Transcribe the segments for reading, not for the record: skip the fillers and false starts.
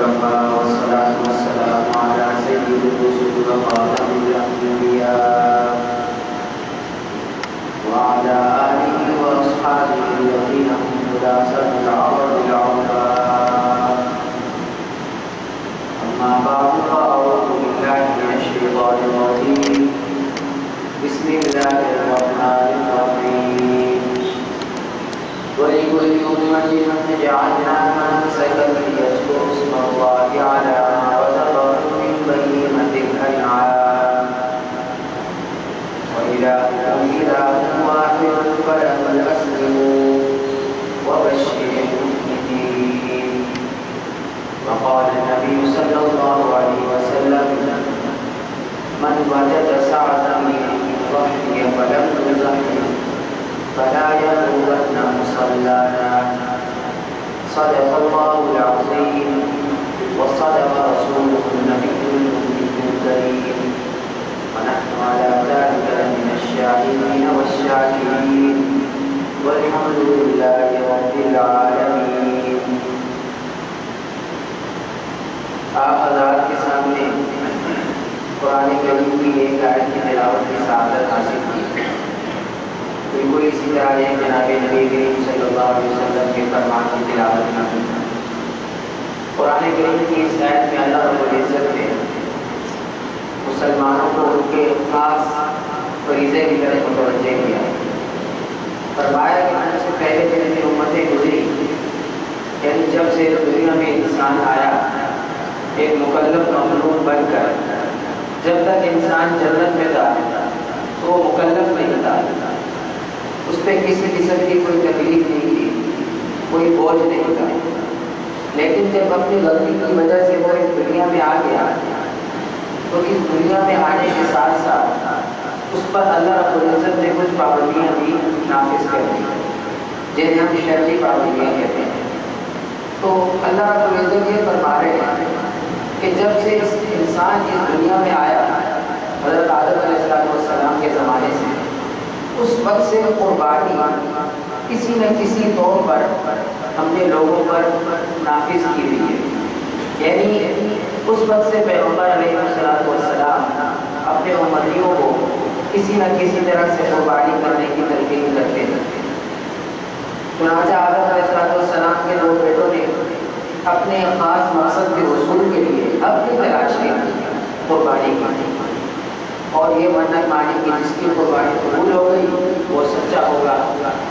وكفى والصلاة والسلام على سيد الرسل وخاتم الأنبياء وعلى آله وأصحابه الذين هم خلاصة العرب العرباء. أما بعد فأعوذ بالله من الشيطان الرجيم. بسم الله الرحمن الرحيم. ولكل أمة جعلنا منسكا ليذكروا اسم الله على ما رزقهم من بهيمة الأنعام وإلهكم إله واحد فله أسلموا وبشر المؤمنين. وقال النبي صلى الله عليه وسلم: من وجد سعة ضحي فلم يضحي فلا يغرن مصلانا. صدق الله العظيم وصدق رسوله النبي الأمي الكريم ونحن على ذلك من الشاهدين والشاكرين والحمد لله رب العالمين. آپ حضرات کے سامنے قرآن کریم کی ایک آیت کی تلاوت کی سعادت حاصل کی. بالکل اسی طرح ایک جناب نبی کریم صلی اللہ علیہ وسلم کے فرمان کی تلاوت کی. قرآن کریم کی اس آیت میں اللہ رب العزت نے مسلمانوں کو ان کے خاص فریضے کی طرف متوجہ کیا. فرمایا کہ ہم سے پہلے جتنی امتیں گزری، یعنی جب سے دنیا میں انسان آیا ایک مکلف مخلوق بن کر، جب تک انسان جنت میں تھا تو وہ مکلف نہیں تھا، اس پہ کسی قسم کی کوئی تکلیف نہیں تھی، کوئی بوجھ نہیں تھا. لیکن جب اپنی غلطی کی وجہ سے وہ اس دنیا میں آ گیا تو اس دنیا میں آنے کے ساتھ ساتھ اس پر اللہ رب العزت نے کچھ پابندیاں بھی نافذ کر دی جنہیں ہم شرعی پابندیاں کہتے ہیں. تو اللہ رب العزت یہ فرما رہے ہیں کہ جب سے اس انسان اس دنیا میں آیا حضرت آدم علیہ السلام کے زمانے سے، اس وقت سے قربانی کسی نہ کسی طور پر ہم نے لوگوں پر نافذ کی ہوئی ہے. یعنی اس وقت سے پیغمبر علیہ السلام اپنے امتیوں کو کسی نہ کسی طرح سے قربانی کرنے کی تلقین کرتے ہیں. چنانچہ آدم علیہ السلام کے دو بیٹوں نے اپنے خاص مقصد کے حصول کے لیے اپنی تلاش کی قربانی کی اور یہ منت مانی کہ جس کی قربانی قبول ہو گئی وہ سچا ہوگا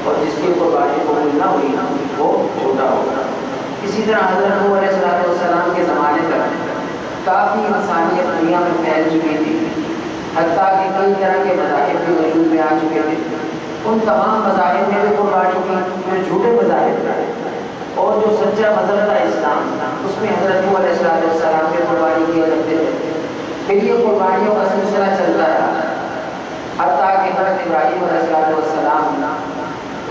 اور جس کی قربانی قبول نہ ہوئی وہ جھوٹا ہوگا. اسی طرح حضرت نوح علیہ السلام کے زمانے تک کافی انسانیت دنیا میں پھیل چکی تھی، حتیٰ کہ کئی طرح کے مذاہب بھی وجود میں آ چکے تھے. ان تمام مذاہب میں بھی قربانی کی جو جھوٹے مذاہب تھے اور جو سچا مذہب تھا اسلام، اس میں حضرت نوح علیہ السلام کے قربانی کیا کرتے تھے. پھر یہ قربانیوں کا سلسلہ چلتا رہا حتیٰ کہ حضرت ابراہیم علیہ السلام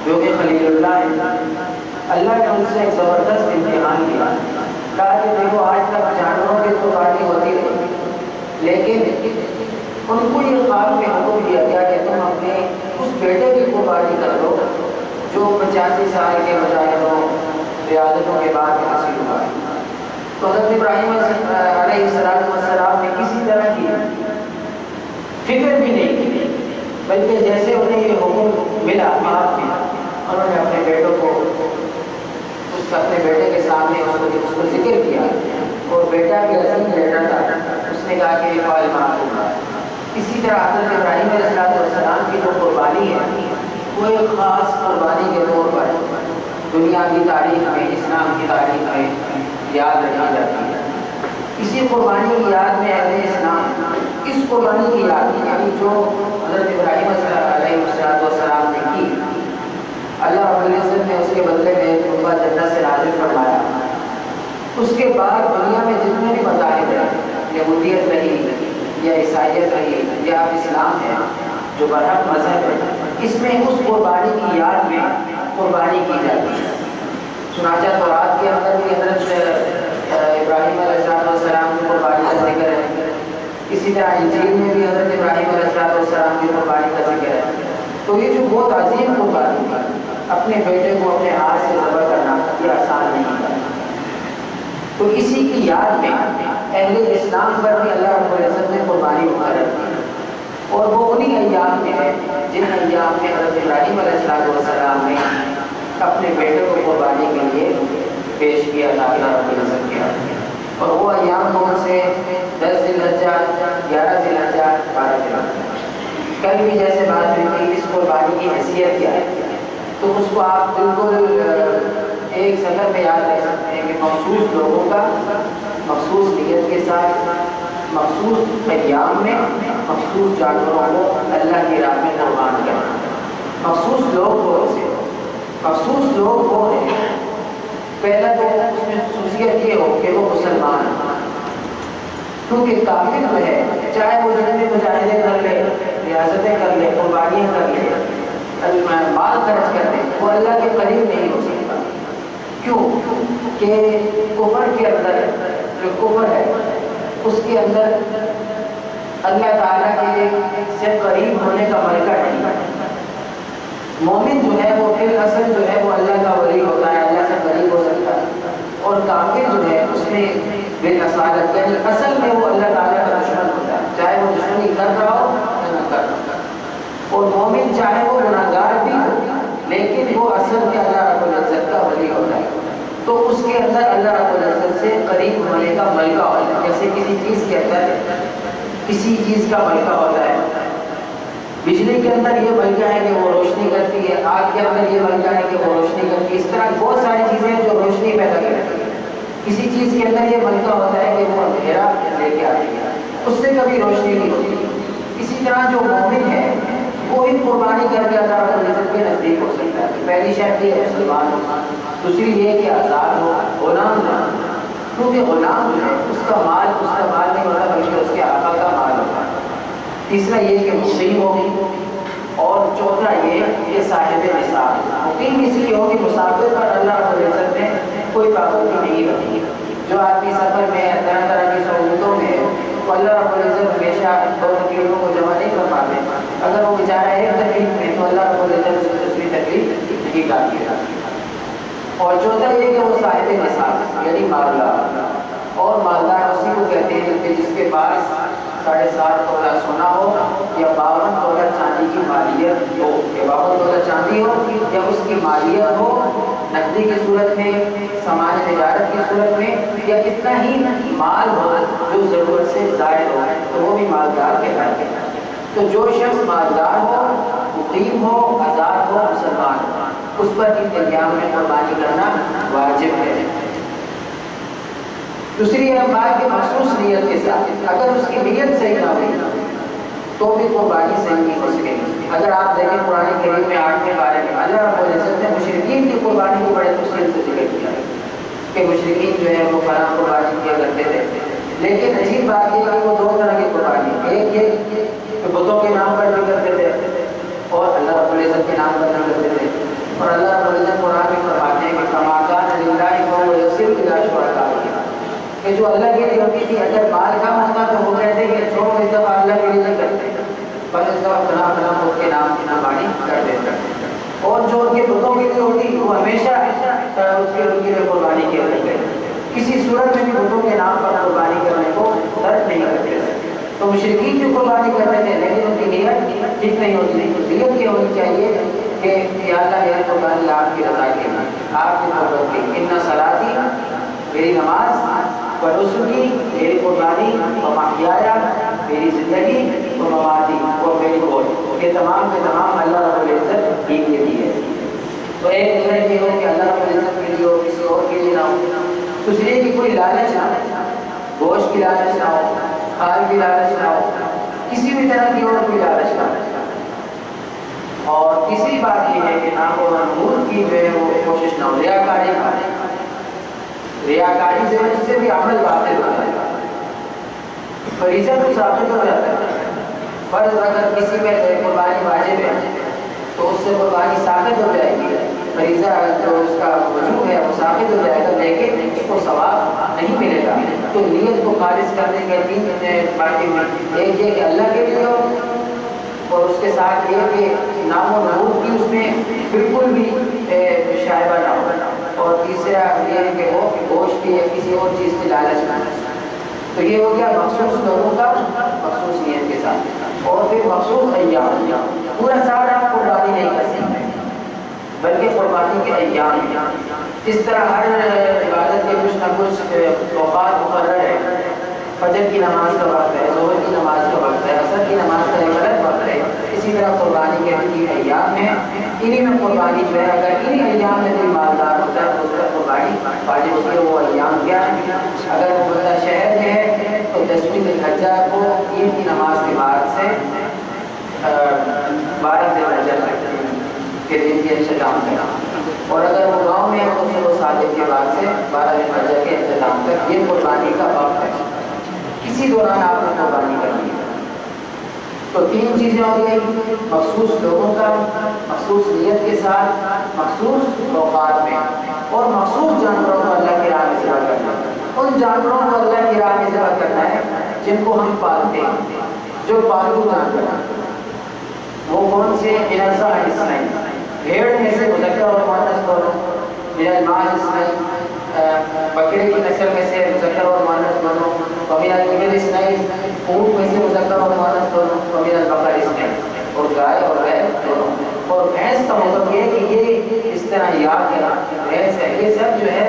جو کہ خلیل اللہ ہیں، اللہ نے ان سے ایک زبردست امتحان لیا. کہا کہ دیکھو آج تک جانوروں کی قربانی ہوتی رہی، لیکن ان کو یہ خواب میں حکم دیا گیا کہ تم اپنے اس بیٹے کی قربانی کر دو جو 85 سال کے مجاہدوں ریاضتوں کے بعد حاصل ہوا. تو حضرت ابراہیم علیہ السلام نے کسی طرح کی فکر بھی نہیں کی، بلکہ جیسے انہیں یہ حکم ملا آپ میں، انہوں نے اپنے بیٹوں کو اپنے بیٹے کے سامنے اس کو ذکر کیا اور بیٹا بھی عظیم بیٹا تھا، اس نے کہا کہ یہ فعل معقول ہے. اسی طرح حضرت ابراہیم علیہ السلام کی جو قربانی ہے وہ ایک خاص قربانی کے طور پر دنیا کی تاریخ میں، اسلام کی تاریخ میں یاد رکھی جاتی ہے. اسی قربانی کی یاد میں اہل اسلام اس قربانی کی یاد یعنی جو حضرت ابراہیم علیہ السلام نے کی، اللہ رب العزت نے اس کے بدلے میں تحفہ جنت سے نازل فرمایا. اس کے بعد دنیا میں جتنے بھی مذاہب ہیں، یہودیت رہی یا عیسائیت رہی یا اسلام ہے جو برحق مذہب ہے، اس میں اس قربانی کی یاد میں قربانی کی جاتی ہے. چنانچہ تورات کے اندر بھی حضرت ابراہیم علیہ السلام کی قربانی کا ذکر ہے. اسی طرح انجیل میں بھی حضرت ابراہیم علیہ السلام کی قربانی کا ذکر ہے. تو یہ جو بہت عظیم قربانی ہے، اپنے بیٹے کو اپنے ہاتھ سے ذبح کرنا یہ آسان نہیں تھا. تو اسی کی یاد میں اہل اسلام پر بھی اللہ رب العزت نے قربانی مقرر کی، اور وہ انہی ایام میں ہے جن ایام میں حضرت ابراہیم علیہ السلام نے اپنے بیٹے کو قربانی کے لیے پیش کیا تھا اللہ رب العزت کیا، اور وہ ایام کون سے؟ 10 ذی الحجہ، 11 ذی الحجہ، 12 ذی الحجہ۔ کل بھی جیسے بات ہوئی تھی اس قربانی کی حیثیت کیا ہے، تو اس کو آپ بالکل ایک سطر میں یاد رکھ سکتے ہیں کہ مخصوص لوگوں کا مخصوص نیت کے ساتھ مخصوص ایام میں مخصوص جانوروں کو اللہ کی راہ میں قربان کرنا۔ مخصوص لوگ کون سے؟ مخصوص لوگ وہ ہیں، پہلا تو اس میں خصوصیت یہ ہو کہ وہ مسلمان ہیں، کیونکہ کافر جو ہے چاہے وہ جتنے مجاہدے کر لے، ریاستیں کر لے، قربانیاں کر لے، مال خرچ کر دے، وہ اللہ کے قریب نہیں ہو سکتا۔ کیوں کہ کفر کے اندر جو کفر ہے اس کے اندر اللہ تعالیٰ کے سے قریب ہونے کا ملکہ نہیں ہے۔ مومن جو ہے وہ پھر اصل جو ہے وہ اللہ کا ولی ہوتا ہے، اللہ سے قریب ہو سکتا ہے، اور کافر جو ہے اس میں بے نصارت یعنی اصل میں وہ اللہ تعالیٰ کا دشمن ہوتا ہے، چاہے وہ دشمنی کر رہا ہو یا نہ کر رہا ہو۔ اور مومن چاہے وہ گناہگار بھی ہو لیکن وہ اصل میں اللہ رب العزت کا ولی ہوتا ہے، تو اس کے اندر اللہ رب العزت سے قریب ہونے کا ملکہ ہوتا ہے۔ جیسے کسی چیز کے اندر کسی چیز کا ملکہ ہوتا ہے، بجلی کے اندر یہ ملکہ ہے کہ وہ روشنی کرتی ہے، آگ کے اندر یہ ملکہ ہے کہ وہ روشنی کرتی ہے، اس طرح بہت ساری چیزیں ہیں جو روشنی پیدا کرتی ہیں۔ کسی چیز کے اندر یہ ملکہ ہوتا ہے کہ وہ اندھیرا لے کے آتی ہے، اس سے کبھی روشنی نہیں ہوتی۔ اسی طرح جو مومن ہے وہ بھی قربانی کر کے اللہ رب العزت کے نزدیک ہو سکتا ہے۔ پہلی شرط یہ ہے مسلمان ہو، دوسری یہ کہ آزاد ہو، غلام نہ ہو، کیونکہ غلام جو ہے اس کا مال نہیں ہوتا بلکہ اس کے آقا کا مال ہوتا ہے۔ تیسرا یہ کہ مقیم ہو، اور چوتھا یہ کہ صاحب نصاب۔ مقیم اس لیے ہو کہ مسافر پر اللہ رب العزت نے کوئی پابندی نہیں رکھی۔ جو آدمی سفر میں طرح طرح کی سہولتوں میں تو اللہ رب العزت ہمیشہ 2 تکلیفوں کو جمع نہیں کر پاتے، اگر وہ بیچارہ ایک تکلیف میں تو اللہ رب العزت اس کو دوسری تکلیف نہیں ڈالتی ہے۔ اور چوتھا یہ کہ وہ صاحب نصاب یعنی مالدار، اور مالدار اسی کو کہتے ہیں کہ جس کے پاس 7.5 تولہ سونا ہو یا 52 تولہ چاندی کی مالیت ہو، یا 52 تولہ چاندی ہو یا اس کی مالیت ہو نقدی کی صورت میں، سامان تجارت کی صورت میں، یا اتنا ہی مال ہو جو ضرورت سے زائد ہو تو وہ بھی مالدار کہلاتے ہیں۔ تو جو شخص مالدار ہو، مقیم ہو، آزاد ہو، مسلمان ہو، اس پر ان ایام میں قربانی کرنا واجب ہے۔ دوسری بات کہ مخصوص نیت کے ساتھ، اگر اس کی نیت صحیح نہ ہوئی تو بھی قربانی صحیح نہیں ہو سکے گی۔ اگر آپ دیکھیں قرآن کریم میں 8ویں پارے میں اللہ رب العزت نے مشرکین کی قربانی کو بڑے تفصیل سے ذکر کیا ہے کہ مشرکین جو ہے وہ فلاں قربانی کیا کرتے تھے، لیکن عجیب بات یہ کہ وہ 2 طرح کی قربانی، ایک یہ کہ بتوں کے نام پر بھی کرتے تھے اور اللہ رب العزت کے نام پر نہ کرتے تھے، اور اللہ رب العزت قرآن میں فرماتے ہیں کہ فما کان للہ فهو یصل الی شرکائہ، کہ جو اللہ کے لیے ہوتی تھی اگر مال کم ہوتا تو وہ کہتے ہیں کہ چھوڑو اس دفعہ اللہ کے لیے نہیں کرتے، بس اس دفعہ فلاں خود کے نام کی قربانی کر دیتے، اور جو ان کے بتوں کے لیے ہوتی وہ ہمیشہ اس کے لیے قربانی کیا کرتے، کسی صورت میں بھی بتوں کے نام پر قربانی کرنے کو ترک نہیں کرتے۔ تو مشرکین بھی قربانی کرتے تھے لیکن ان کی نیت ٹھیک نہیں ہوتی تھی۔ نیت یہ ہونی چاہیے کہ یا اللہ یہ قربانی آپ کی رضا کے لیے، آپ کی محبت کی، ان صلاتی میری نماز، و نسکی میری قربانی، و محیایا میری زندگی، و مماتی اور میری موت، یہ تمام کے تمام اللہ رب العزت ہی کے لیے ہے۔ تو ایک نیت یہ ہو کہ اللہ رب العزت کے لیے ہو، کسی اور کے لیے نہ ہو، دوسرے کی کوئی لالچ نہ ہو، گوشت کی لالچ نہ ہو، خال کی لالچ نہ ہو، کسی بھی طرح کی اور کوئی لالچ نہ ہو۔ اور تیسری بات یہ ہے کہ نام و منظور کی جو ہے وہ کوشش نہ ہو، ریاکاری نہ ہو۔ ریاکاری سے اس سے بھی عمل باطل ہو جائے گا، فریضہ تو ثابت ہو جاتا ہے۔ فرض اگر کسی میں قربانی واجب ہے تو اس سے قربانی ثابت ہو جائے گی، فریضہ جو اس کا وجوب ہے وہ ثابت ہو جائے گا، لیکن اس کو ثواب نہیں ملے گا۔ تو نیت کو خالص کرنے کے 3 باتیں ہیں، ایک یہ کہ اللہ کے لیے ہو، اور اس کے ساتھ یہ کہ نام و نمود کی اس میں بالکل بھی شائبہ نہ ہو، اور تیسرا یہ ہے کہ وہ گوشت یا کسی اور چیز کی لالچ نہ کرے۔ تو یہ ہو گیا مخصوص لوگوں کا مخصوص نیت کے ساتھ۔ اور پھر مخصوص ایام، پورا سال آپ قربانی نہیں کر سکتے بلکہ قربانی کے ایام ہیں۔ جس طرح ہر عبادت کے کچھ نہ کچھ اوقات مقرر ہے، فجر کی نماز کا وقت ہے، ظہر کی نماز کا وقت ہے، عصر کی نماز کا ایک الگ وقت ہے، اسی طرح قربانی کے بھی ایام ہیں۔ انہی میں قربانی جو ہے، اگر انہی ایام میں کوئی مالدار ہوتا ہے تو اس کا قربانی واجب ہوتی ہے۔ وہ ایام کیا ہے؟ اگر وہ بندہ شہر میں ہے تو 10ویں ذی الحجہ کو عید کی نماز کے بعد سے 12 ذی الحجہ کے دن کے انتظام کرنا، اور اگر وہ گاؤں میں ہے تو پھر وہ 7 دن کے بعد سے 12 ذی الحجہ کے انتظام تک یہ قربانی کا وقت ہے۔ اسی دوران آپ نے قربانی کرنی ہے۔ تو 3 چیزیں ہو گئی، مخصوص لوگوں کا، مخصوص نیت کے ساتھ، مخصوص اوقات میں، اور مخصوص جانوروں کو اللہ کی راہ میں ذبح کرنا۔ ان جانوروں کو اللہ کی راہ میں ذبح کرنا ہے جن کو ہم پالتے ہیں، جو پالتو جانور ہیں۔ وہ کون سے؟ من الضأن اثنین، بھیڑ میں سے مذکر اور مؤنث دونوں، من الماعز اثنین، بکرے کی نسل میں سے مذکر اور مؤنث دونوں، ومن الابل اثنین، اونٹ میں سے مذکر اور مؤنث دونوں، ومن البقر اثنین، اور گائے اور بیل دونوں۔ اور بھینس کا مطلب یہ ہے کہ یہ اس طرح یاد ہے، بھینس ہے، یہ سب جو ہے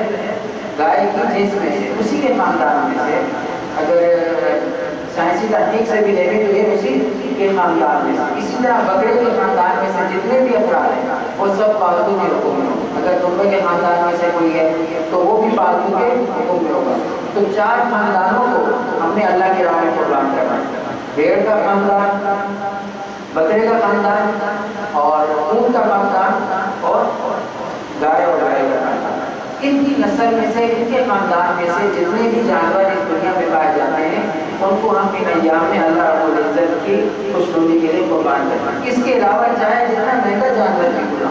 گائے کی جنس میں سے، اسی کے خاندان میں سے، اگر سائنسی تحقیق سے بھی دیکھیں تو یہ اسی کے خاندان میں سے۔ اسی طرح بکرے کے خاندان میں سے جتنے بھی افراد ہیں وہ سب پالتو کے حکم میں ہوگا۔ اگر دمبے کے خاندان میں سے کوئی ہے تو وہ بھی پالتو کے حکم میں ہوگا۔ تو 4 خاندانوں کو ہم نے اللہ کی راہ میں قربان کرنا ہے، بھیڑ کا خاندان، بکرے کا خاندان، اور اونٹ کا خاندان، اور گائے اور گائے کا خاندان۔ ان کی نسل میں سے، ان کے خاندان میں سے جتنے بھی جانور اس دنیا میں پائے جاتے ہیں ان کو ہم ان ایام میں اللہ رب العزت کی خوشنودی کے لیے قربان کرتے ہیں۔ اس کے علاوہ چاہے جتنا مہنگا جانور بھی ہوگا،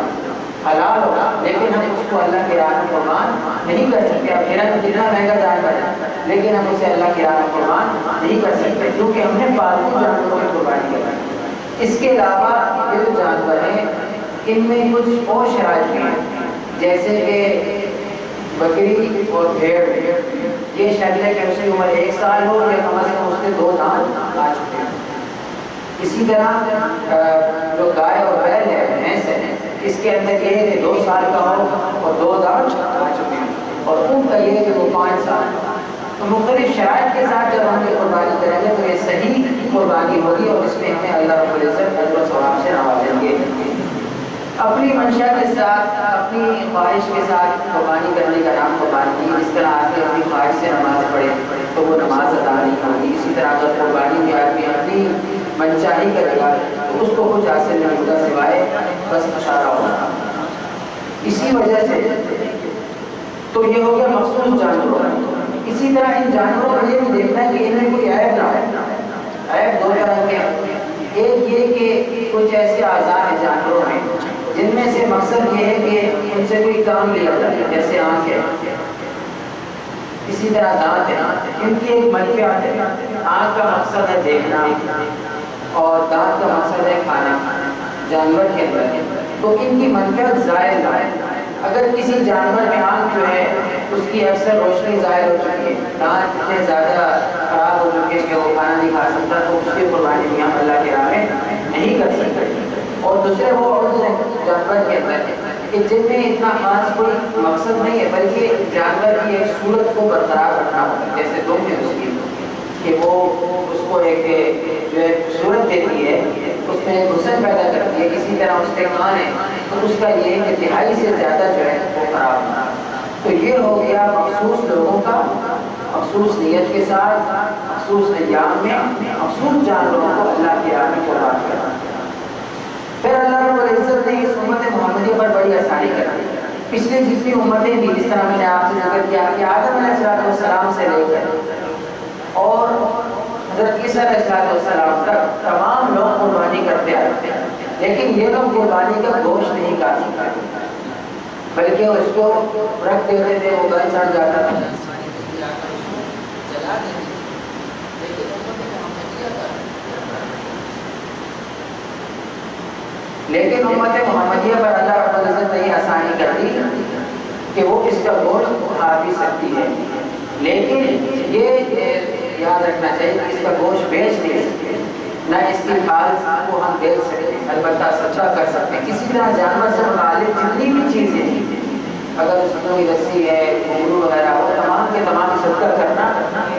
حلال ہوگا، لیکن ہم اس کو اللہ کی راہ میں قربان نہیں کر سکتے۔ اب ہرن جتنا مہنگا جانور ہے لیکن ہم اسے اللہ کی راہ میں قربان نہیں کر سکتے کیونکہ ہم نے پالتو جانوروں کی قربانی کرنا ہے۔ اس کے علاوہ یہ جو جانور ہیں ان میں کچھ اور شرائط بھی ہیں، جیسے کہ بکری اور بھیڑ، یہ شرط ہے کہ اس کی عمر 1 سال ہو یا کم از کم اس کے 2 دانت آ چکے ہیں۔ اسی طرح جو گائے اور بیل ہے، بھینس ہے، اس کے اندر یہ ہے کہ 2 سال کا ہو اور 2 دانت آ چکے ہیں، اور اونٹ کا یہ ہے کہ وہ 5 سال۔ تو مختلف شرائط کے ساتھ جب ہم یہ قربانی کریں گے تو یہ صحیح قربانی ہوگی، اور اس میں ہمیں اللہ رب العزت اجر و ثواب سے نوازیں گے۔ اپنی منشا کے ساتھ، اپنی خواہش کے ساتھ قربانی کرنے کا نام قربانی نہیں۔ اس طرح آدمی اپنی خواہش سے نماز پڑھے تو وہ نماز ادا نہیں ہوگی۔ اسی طرح اگر قربانی میں آدمی اپنی منشاہی کرے گا تو اس کو کچھ حاصل نہیں ہوگا سوائے بس اشارہ ہوگا۔ اسی وجہ سے تو یہ ہو گیا مخصوص جانوروں۔ اسی طرح ان جانوروں کو یہ بھی دیکھنا ہے کہ ان میں کوئی عیب نہ ہو۔ عیب 2 طرح کے ہیں، ایک یہ کہ کچھ ایسے اعضاء ہیں جانوروں میں جن میں سے مقصد یہ ہے کہ ان سے کوئی کام لیا جائے، جیسے آنکھ ہے، اسی طرح دانت ہے، ان کی ایک منفعت ہے۔ آنکھ کا مقصد ہے دیکھنا اور دانت کا مقصد ہے کھانا جانور کے اندر، تو ان کی منفعت ظاہر نہ ہے۔ اگر کسی جانور میں آنکھ جو ہے اس کی اکثر روشنی ظاہر ہو چکی ہے، دانت اتنے زیادہ خراب ہو چکے کہ وہ کھانا نہیں کھا سکتا، تو اس کی قربانی بھی ہم اللہ کے راہ میں نہیں کر سکتے۔ اور دوسرے وہ جانور کے اندر کہ جن میں اتنا خاص کوئی مقصد نہیں ہے بلکہ جانور کی ایک صورت کو برقرار رکھنا ہوتا ہے، جیسے دم ہے اس کی کہ وہ اس کو ایک جو ہے صورت دیتی ہے، اس میں ایک حسن پیدا کرتی ہے۔ اسی طرح اس کے کان ہے تو اس کا یہ ہے کہ دہائی سے زیادہ جو ہے وہ خراب ہونا۔ تو یہ ہو گیا مخصوص لوگوں کا، مخصوص نیت کے ساتھ، مخصوص ایام میں مخصوص جانوروں کو اللہ کی راہ میں قربان کرنا۔ پھر اللہ رب العزت نے اس امت محمدیہ پر بڑی آسانی کر دی۔ پچھلی جتنی امتیں بھی، جس طرح میں نے آپ سے ذکر کیا کہ آدم علیہ السلام سے لے کر اور حضرت عیسیٰ علیہ السلام تک تمام لوگ قربانی کرتے آئے تھے، لیکن یہ لوگ قربانی کا گوشت نہیں کھا سکتے بلکہ اس کو رکھ دیتے تھے، وہ گل سڑ جاتا تھا، جلا دیتے۔ لیکن امت محمدیہ پر اللہ رب العزت نے یہ آسانی کر دی کہ وہ اس کا گوشت کھا بھی سکتی ہے، لیکن یہ یاد رکھنا چاہیے کہ اس کا گوشت بیچ نہیں سکتے، نہ اس کی کھال کو ہم بیچ سکتے، البتہ سچا کر سکتے ہیں۔ کسی طرح جانور سے متعلق جتنی بھی چیزیں ہیں، اگر اس کی کوئی رسی ہے، گھنگرو وغیرہ ہو، تمام کے تمام صدقہ کرنا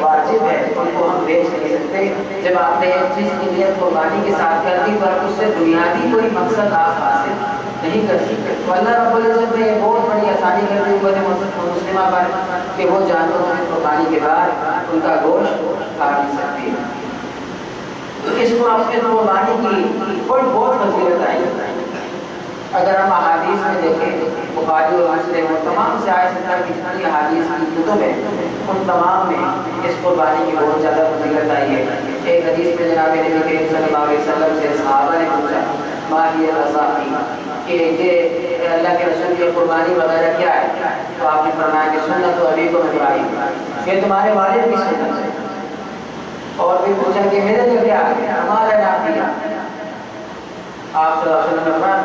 واجب ہے، ان کو ہم بیچ نہیں سکتے۔ جب آپ نے ایک چیز کی نیت قربانی کے ساتھ کر دی تو آپ اس سے بنیادی کوئی مقصد آپ حاصل نہیں کر سکتے۔ تو اللہ رب العزت نے بہت بڑی آسانی کر دی امت مسلمہ پر کہ وہ جانوروں کی قربانی کے بعد ان کا گوشت کھا نہیں سکتی ہے۔ اس کو اپنے قربانی کی بہت فضیلت آئی۔ اگر ہم احادیث میں دیکھیں، بخاری اور مسلم اور تمام سے آئے تک کی جتنی احادیث کی کتب ہیں، ان تمام میں اس قربانی کی بہت زیادہ فضیلت آئی ہے۔ ایک حدیث میں جناب نبی کریم صلی اللہ علیہ وسلم سے صحابہ نے پوچھا ما ہی الرضاعی، کہ یہ اللہ کے رسول کی قربانی وغیرہ کیا ہے؟ تو آپ نے فرمایا کہ سنت ابیکم ابراہیم، یہ تمہارے والد کی سنت ہے۔ اور بھی پوچھا کہ میرے لیے کیا ہے؟ ہمارا نام دیا۔ آپ صلی اللہ علیہ وسلم نے فرمایا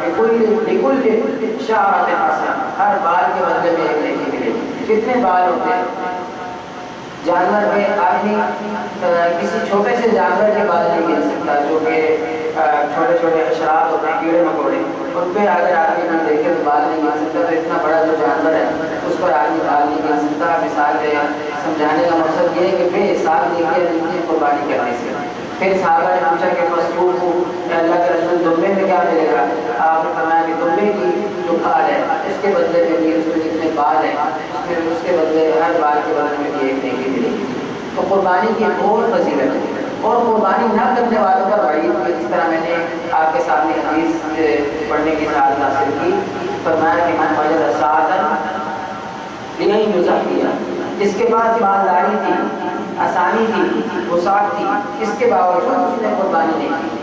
لکل شعرۃ حسنہ، ہر بال کے بدلے میں ایک نیکی ملے گی۔ کتنے بال ہوتے ہیں جانور میں؟ آدمی کسی چھوٹے سے جانور کے بال نہیں گن سکتا، جو کہ چھوٹے چھوٹے حشرات ہوتے ہیں، کیڑے مکوڑے، ان پہ اگر آدمی نہ دیکھے تو بال نہیں گن سکتا۔ تو اتنا بڑا جو جانور ہے اس پر آدمی بال نہیں گن سکتا۔ مثال ہے، سمجھانے کا مقصد یہ ہے کہ بے حساب نیکی قربانی کرنے سے۔ پھر صحابہ نے پوچھا کہ فسلوہ، اللہ کے رسول دمبے میں کیا ملے گا؟ آپ نے فرمایا کہ دمبے کی جو کھال ہے اس کے بدلے میں بھی، اس میں جتنے بال ہیں اس کے بدلے ہر بال کے بدلے میں بھی ایک نیکی ملے گی۔ تو قربانی کی بہت فضیلت ہے، اور قربانی نہ کرنے والوں کا وعید بھی، جس طرح میں نے آپ کے سامنے حدیث پڑھنے کی ساتھ حاصل کی، فرمایا کہ من وجد سعۃ لن یضحیہ، جس کے پاس مالداری تھی، آسانی تھی، وسعت تھی، اس کے باوجود اس نے قربانی نہیں کی،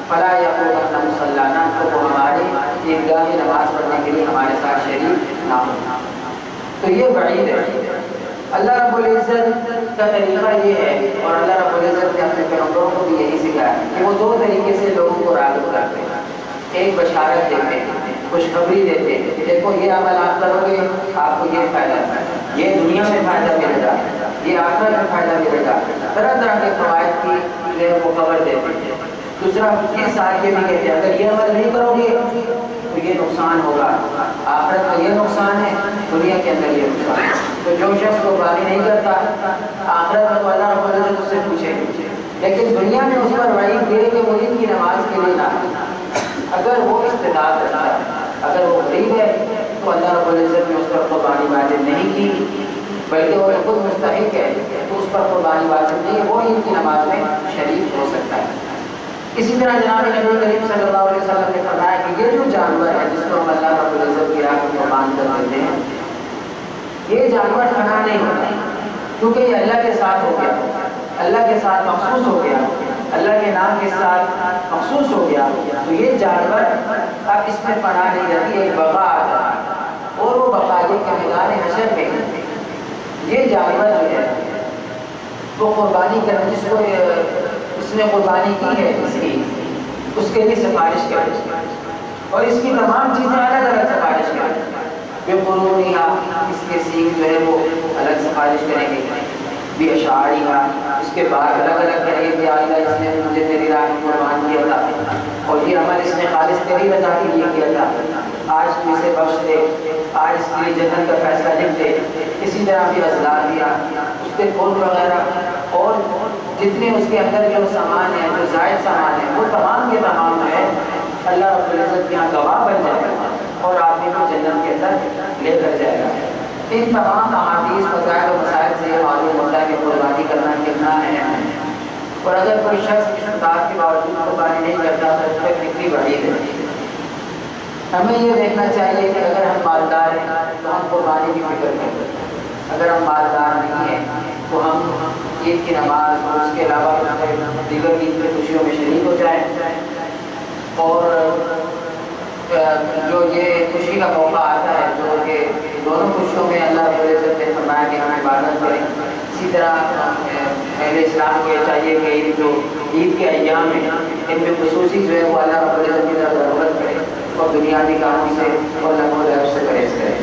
فلا یقربن مصلانا، تو وہ ہمارے عیدگاہ میں نماز پڑھنے کے لیے ہمارے ساتھ شریک نہ ہو۔ تو یہ وعید ہے۔ اللہ رب العزت کا طریقہ یہ ہے، اور اللہ رب العزت نے اپنے پیغمبروں کو بھی یہی سکھایا کہ وہ دو طریقے سے لوگوں کو راغب کرتے ہیں۔ ایک بشارت دیتے ہیں، خوشخبری دیتے ہیں، دیکھو یہ عمل آپ کرو گے آپ کو یہ فائدہ ہے، یہ دنیا میں فائدہ ملے گا، یہ آخرت میں فائدہ ملے گا، طرح طرح کے فوائد کی جو ہے وہ خبر دیتے ہیں۔ دوسرا یہ ساتھ یہ بھی کہتے ہیں اگر یہ عمل نہیں کرو گے تو یہ نقصان ہوگا، آخرت میں یہ نقصان ہے، دنیا کے اندر یہ نقصان ہے۔ تو جو شخص قربانی نہیں کرتا آخرت میں تو اللہ رب العزت اس سے پوچھے، لیکن دنیا میں اس پر وعید دے کہ وہ عید کی نماز کے لیے نہ، اگر وہ استطاعت رکھتا ہے، اگر وہ غریب ہے تو اللہ رب العزت نے اس پر قربانی واجب نہیں کی، بلکہ وہ خود مستحق ہے تو اس پر قربانی واجب نہیں ہے، وہ عید کی نماز میں شریک ہو سکتا ہے۔ اسی طرح جناب نبی کریم صلی اللہ علیہ وسلم نے فرمایا کہ یہ جو جانور ہے جس کو ہم اللہ رب العزت کی راہ میں قربان کر دیتے ہیں، یہ جانور فنا نہیں ہوتا، کیونکہ یہ اللہ کے ساتھ ہو گیا، اللہ کے ساتھ مخصوص ہو گیا، اللہ کے نام کے ساتھ مخصوص ہو گیا، تو یہ جانور اب اس میں فنا نہیں رہتی، ایک بقا آتا ہے، اور وہ بقا یہ کہ میدان حشر میں یہ جانور جو ہے وہ قربانی کرنے، جس کو اس نے قربانی کی ہے اس کے لیے سفارش کرے، اور اس کی تمام چیزیں الگ الگ سفارش کریں، بے قرونیہ، اس کے سینگ جو ہے وہ الگ سفارش کریں گے، بھی اشعاریہ، اس کے بعد الگ الگ کریں گے کہ اللہ اس نے مجھے تیری راہ میں قربان کیا تھا، اور یہ عمل اس نے خالص تیری رضا کے لیے کیا تھا، آج تو اسے بخش دے، آج اس کے لیے جنت کا فیصلہ لکھ دے۔ اسی طرح بھی ازلار دیا، اس کے خون وغیرہ اور جتنے اس کے اندر جو سامان ہے، جو زائد سامان ہے، وہ تمام کے تمام جو ہے اللہ رب العزت کے یہاں گواہ بن جائے گا اور آدمی کو جنت کے اندر لے کر جائے گا۔ ان تمام احادیث فضائل و مسائل سے یہ معلوم ہوتا ہے کہ قربانی کرنا کتنا اہم ہے، اور اگر کوئی شخص استطاعت کے باوجود قربانی نہیں کرتا تو اس پر کتنی وعید ہے۔ ہمیں یہ دیکھنا چاہیے کہ اگر ہم مالدار ہیں تو ہم قربانی کی فکر کریں، اگر ہم مالدار نہیں ہیں تو ہم عید کی نماز اور اس کے علاوہ دیگر عید کی خوشیوں میں شریک ہو جائیں، اور جو یہ خوشی کا موقع آتا ہے جو کہ دونوں خوشیوں میں اللہ رب العزت نے فرمایا کہ ہم عبادت کریں، اسی طرح اہل اسلام کو یہ چاہیے کہ عید کے ایام میں ان میں خصوصی جو ہے وہ اللہ رب العزت کی طرف ضرورت کرے اور بنیادی کاموں سے اور لمحوں سے پرہیز کرے۔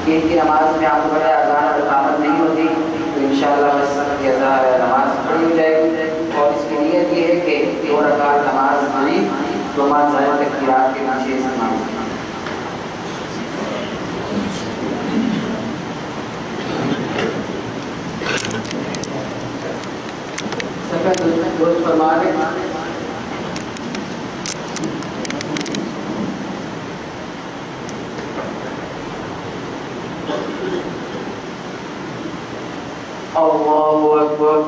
عید کی نماز میں آپ کو پتہ ہے اذان اور اقامت نہیں ہوتی، تو انشاءاللہ بس یہ نماز پڑھی ہو جائے گی، اور اس کی نیت یہ ہے کہ 2 رکعت نماز پڑھی تو نماز ظاہر تکبیرات کے پیچھے استعمال کی۔ سفید درست فرما لیں۔ اللہ اکبر۔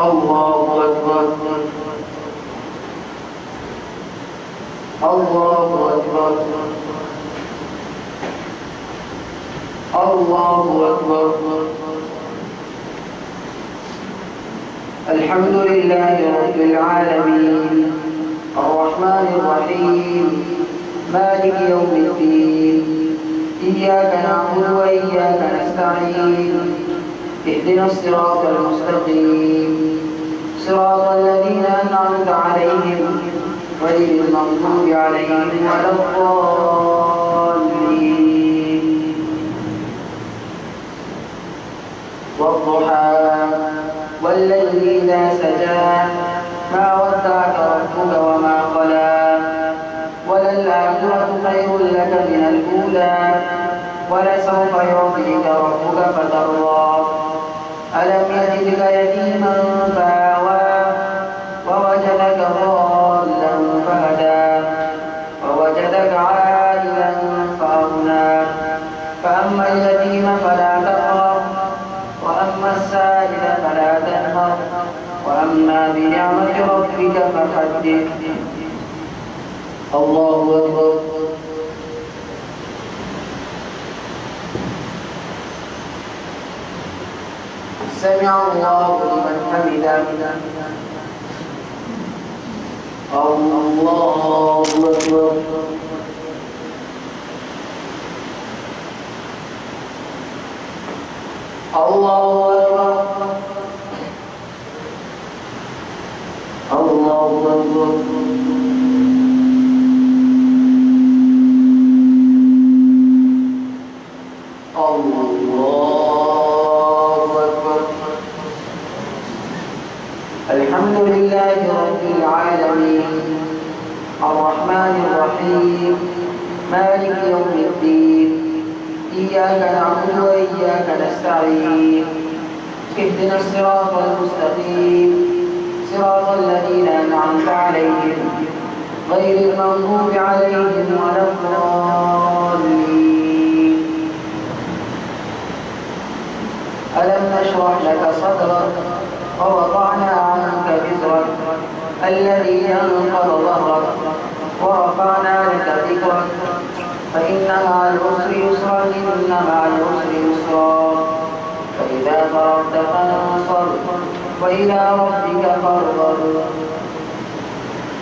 اللہ اکبر۔ اللہ اکبر۔ اللہ اکبر۔ الحمد لله رب العالمين الرحمن الرحيم مالك يوم الدين إياك نعبد وإياك نستعين اهدنا الصراط المستقيم صراط الذين أنعمت عليهم غير المغضوب عليهم ولا الضالين والضحى والليل إذا سجى ما ودعك ربك وما قلى وللآخرة خير لك من الأولى ولسوف يعطيك ربك فترضى ألم يجدك يتيما فآوى ووجدك ضالا فهدى ووجدك عائلا فأغنى فأما اليتيم فلا تقهر وأما السائل فلا تنهر وأما بنعمة ربك فحدث الله أكبر سمع الله لمن حمده الله أكبر الله أكبر الله أكبر الحمد لله رب العالمين الرحمن الرحيم مالك يوم الدين إياك نعبد وإياك نستعين اهدنا الصراط المستقيم صراط الذين أنعمت عليهم غير المغضوب عليهم ولا الضالين ألم نشرح لك صدرك ووضعنا عنك وزرك الذي أنقض ظهرك ورفعنا لك ذكرك فإن مع العسر يسرا إن مع العسر يسرا فإذا فرغت فانصب وإلى ربك فارغب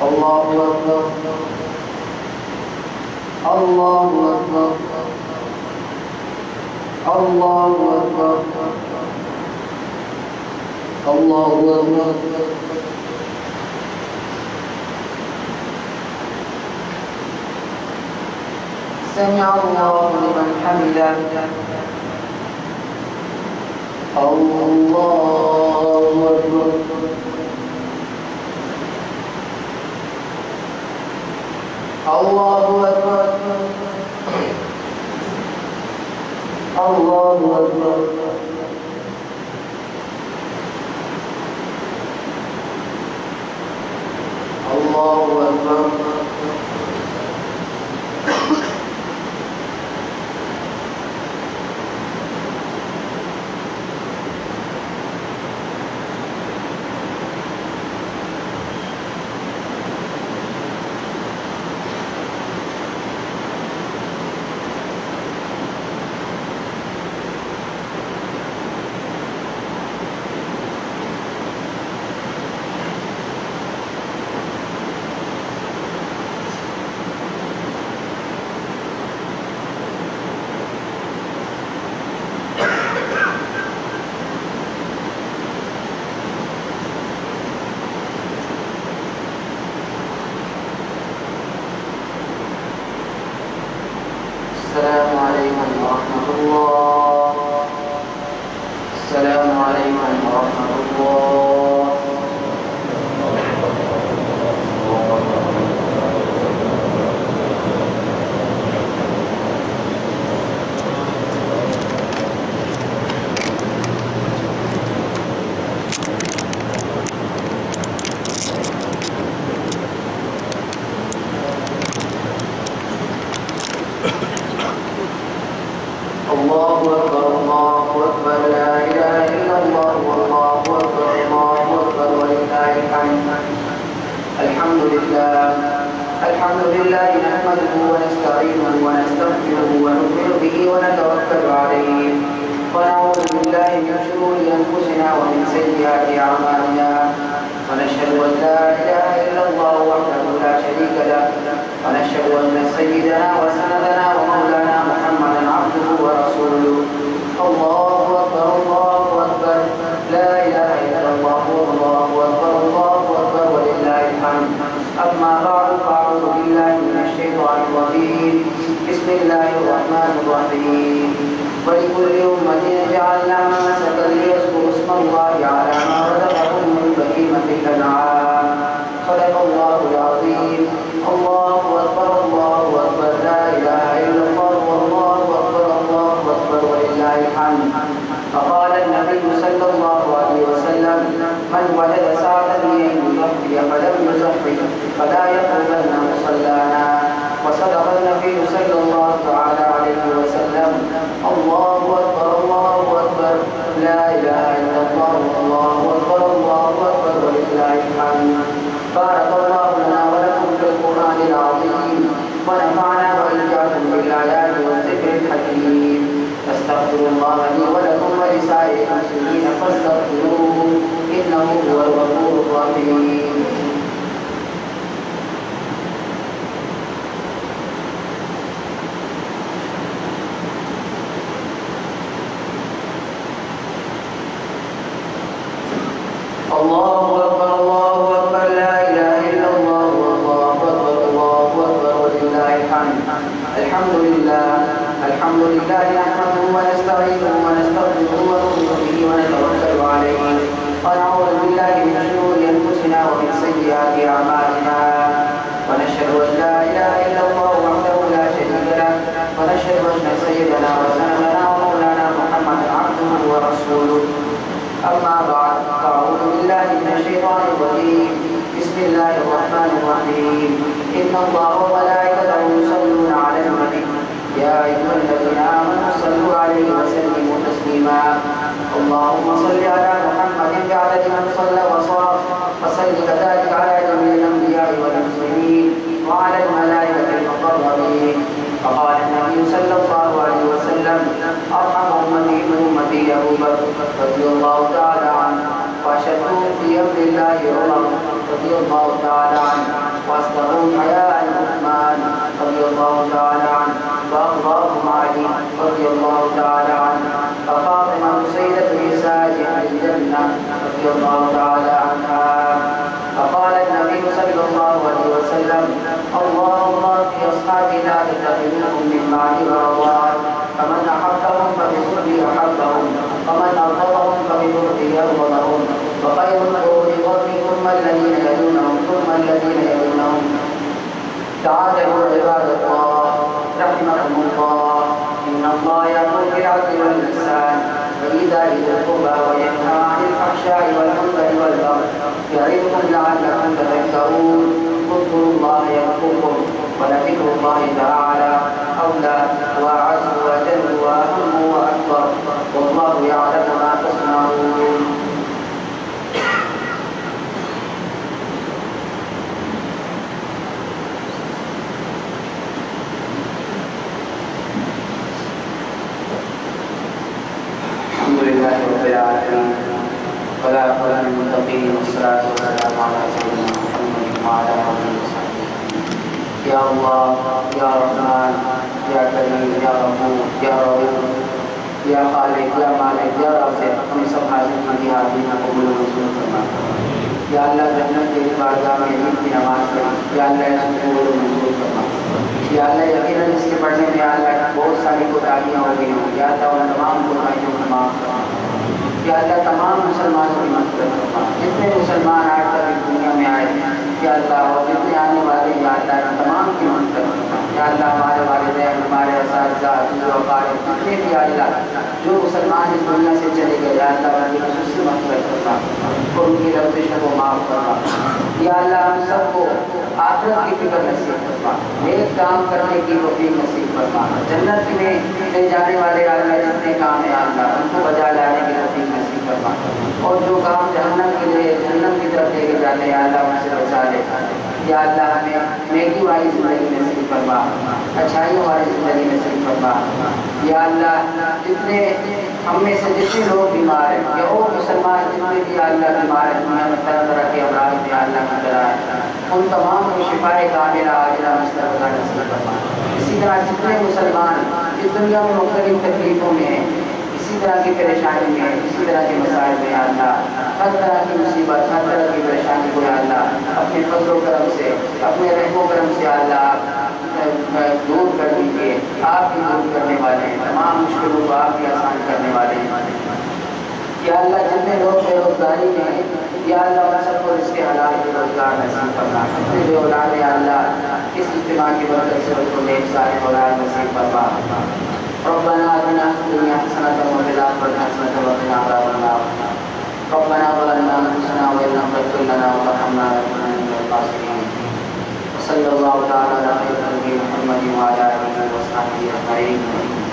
الله أكبر الله أكبر الله أكبر الله أكبر سمع الله لمن حمده الله أكبر الله أكبر الله أكبر الله أكبر السلام عليكم ورحمة الله. السلام عليكم ورحمة الله. الله أكبر الله أكبر لا إله إلا الله والله أكبر الله أكبر ولله الحمد. الحمد لله نحمده ونستعينه ونستغفره ونؤمن به ونتوكل عليه ونعوذ بالله من شرور أنفسنا ومن سيئات أعمالنا ونشهد أن لا إله إلا الله وحده لا شريك له ونشهد أن سيدنا وسندنا ومولانا محمدا عبده ورسوله. الله أكبر الله أكبر لا إله إلا الله والله أكبر الله أكبر ولله الحمد. أما بعد فأعوذ بالله من الشيطان الرجيم. بسم الله الرحمن الرحيم. ولكل أمة جعلنا منسكا ليذكروا اسم الله على ما رزقهم من بهيمة الأنعام. صدق الله العظيم. الله أكبر الله أكبر لا إله إلا الله والله أكبر الله أكبر ولله الحمد. فقال النبي صلى الله عليه وسلم: من وجد ساعة يزحي فلم يزحي فلا يقربن مصلانا. وصدق النبي صلى الله تعالى عليه وسلم. الله أكبر الله أكبر لا إله إلا الله والله أكبر الله أكبر ولله الحمد. بارك الله لنا ولكم في القرآن العظيم ونفعنا وإياكم بالآيات والذكر الحكيم. أستغفر الله لي ولكم ولسائر المسلمين فاستغفروه إنه هو الغفور الرحيم. الله أكبر الله أكبر لا إله إلا الله والله أكبر الله أكبر ولله الحمد. الحمد لله نحمده ونستعينه ونستغفره ونؤمن به ونتوكل عليه ونعوذ بالله من شرور أنفسنا ومن سيئات أعمالنا ونشهد أن لا إله إلا الله وحده لا شريك له ونشهد أن سيدنا وسندنا ومولانا محمدا عبده ورسوله. أما بعد فأعوذ بالله من الشيطان الرجيم. بسم الله الرحمن الرحيم. إن الله وملائكته يصلون على النبي يا أيها الذين آمنوا صلوا عليه وسلموا تسليما. اللهم صل على محمد بعدد من صلى وصام وصل كذلك على جميع الأنبياء والمرسلين وعلى الملائكة المقربين. فقال النبي صلى الله عليه وسلم: أرحم أمتي بأمتي أبو بكر رضي الله تعالى عنه وأشدهم في أمر الله عمر رضي الله تعالى عنه وأصدقهم حياء عثمان رضي الله تعالى عنه وأقضاهم علي رضي الله تعالى عنه وفاطمة سيدة نساء أهل الجنة رضي الله تعالى عنها. فقال النبي صلى الله عليه وسلم: اللهم في أصحابي لا تتخذوهم من بعد غرضات فمن أحبهم فبحبه أحبهم ومن أبغضهم فببغضه أبغضهم وخير القرون قرني ثم الذين يلونهم ثم الذين يلونهم. تعالوا عباد الله رحمكم الله. إن الله يأمر بالعدل والإحسان وإيتاء ذي القربى وينهى عن الفحشاء والمنكر والبغي يعظكم لعلكم تذكرون. اذكروا الله يذكركم ولذكر الله تعالى أولى وأعز وأجل وأهم وأكبر والله يعلم ما تصنعون. الحمد لله رب العالمين والعاقبة للمتقين والصلاة والسلام على سيدنا محمد وعلى آله وصحبه. يا الله يا رحمن يا كريم يا غفور يا رؤوف یا خالق یا مالک یا رازق ہم سب حاضر کی حاضرین قبول منظور فرما. یا اللہ جنت کے بارگاہ میں عید کی نماز پڑھ. یا اللہ اس کو قبول منظور فرما. یا اللہ یقیناً اس کے پڑھنے میں یا اللہ بہت ساری کوتاہیاں ہو گئی ہوں، یا اللہ ان تمام کوتاہیوں کو معاف کرنا، یا اللہ تمام مسلمانوں کی مغفرت کرنا، جتنے مسلمان آج تک اس دنیا میں آئے ہیں یا اللہ، اور جتنے آنے والے یا اللہ ان تمام کی مغفرت کرنا، یا اللہ ہمارے والدین، ہمارے اساتذہ، جو اقارب، جتنے بھی یا اللہ جو مسلمان اس دنیا سے چلے گئے یا اللہ ان کی خصوصی مغفرت کرنا اور ان کی لغزشوں کو معاف کرنا، یا اللہ ہم سب کو آخرت کی فکر نصیب فرما، نیک کام کرنے کی توفیق نصیب فرما، جنت میں لے جانے والے یا اللہ جتنے کام ہیں یا اللہ ان کو بجا لانے کی توفیق نصیب فرما، اور جو کام جہنم کے لیے جہنم کی طرف لے کے جاتے ہیں یا اللہ ان سے بچا لے، یا اللہ ہمیں نیکی والی زندگی نصیب فرما، اچھائیوں والی زندگی نصیب فرما، یا اللہ جتنے ہم میں سے جتنے لوگ بیمار ہیں یا وہ مسلمان جتنے بھی یا اللہ بیمار ہیں دنیا میں طرح طرح کے امراض میں یا اللہ کی طرح ہے، ان تمام کو شفاء کاملہ عاجلہ مستقبلہ نصیب فرما۔ اسی طرح جتنے مسلمان اس دنیا میں مختلف تکلیفوں میں ہیں، اسی طرح کی پریشانی میں، اسی طرح کے مسائل میں یا اللہ، ہر طرح کی مصیبت، ہر طرح کی پریشانی کو یا اللہ اپنے فضل و کرم سے، اپنے رحم و کرم سے یا اللہ دور کر دیجیے۔ آپ ہی دور کرنے والے ہیں، تمام مشکلوں کو آپ ہی آسان کرنے والے ہیں، یا اللہ جتنے لوگ بے روزگاری میں ہیں یا اللہ ان سب کو اس کے حلال کے روزگار نصیب فرما، جتنے بے اولاد ہیں یا اللہ اس اجتماع کی برکت سے ان کو نیک صالح اولاد نصیب فرما۔ ربنا آتنا فی الدنیا حسنۃ وفی الآخرۃ حسنۃ وقنا عذاب النار۔ ربنا ظلمنا انفسنا وان لم تغفر لنا وترحمنا لنكونن من الخاسرین۔ وصلی اللہ تعالی علی خیر خلقہ محمد وعلی آلہ وصحبہ اجمعین۔